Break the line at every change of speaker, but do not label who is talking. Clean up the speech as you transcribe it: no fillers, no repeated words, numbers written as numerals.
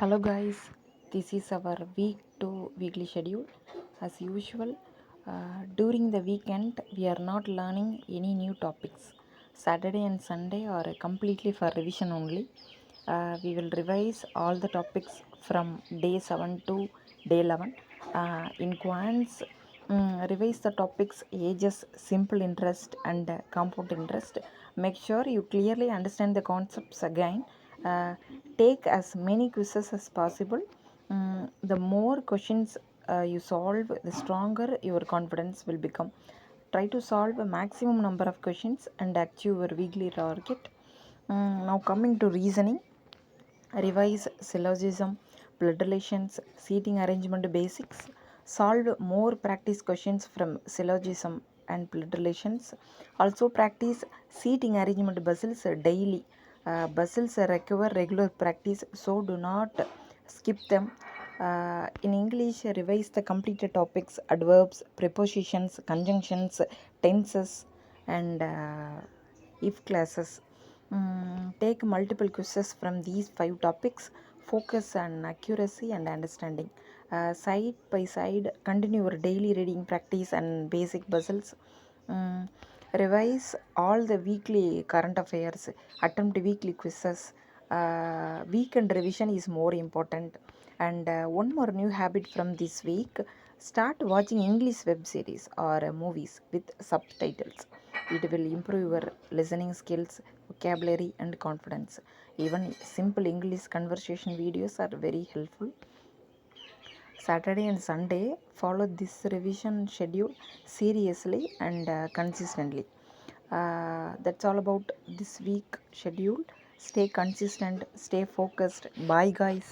Hello guys, this is our week 2 weekly schedule. As usual, during the weekend we are not learning any new topics. Saturday and Sunday are completely for revision only. We will revise all the topics from day 7 to day 11. In quants, revise the topics ages, simple interest and compound interest. Make sure you clearly understand the concepts again. uh, Take as many quizzes as possible. The more questions you solve, the stronger your confidence will become. Try to solve a maximum number of questions and achieve your weekly target. Now coming to reasoning, revise syllogism, blood relations, seating arrangement basics. Solve more practice questions from syllogism and blood relations. Also practice seating arrangement puzzles daily. Puzzles require regular practice, so do not skip them. In English, revise the completed topics: adverbs, prepositions, conjunctions, tenses, and if classes. Take multiple quizzes from these 5 topics. Focus on accuracy and understanding. Side by side, continue your daily reading practice and basic puzzles. Mm, Revise all the weekly current affairs. Attempt weekly quizzes. Weekend revision is more important. And one more new habit from this week: start watching English web series or movies with subtitles. It will improve your listening skills, vocabulary, and confidence. Even simple English conversation videos are very helpful. Saturday and Sunday, follow this revision schedule seriously and consistently. That's all about this week schedule. Stay consistent, stay focused. Bye, guys.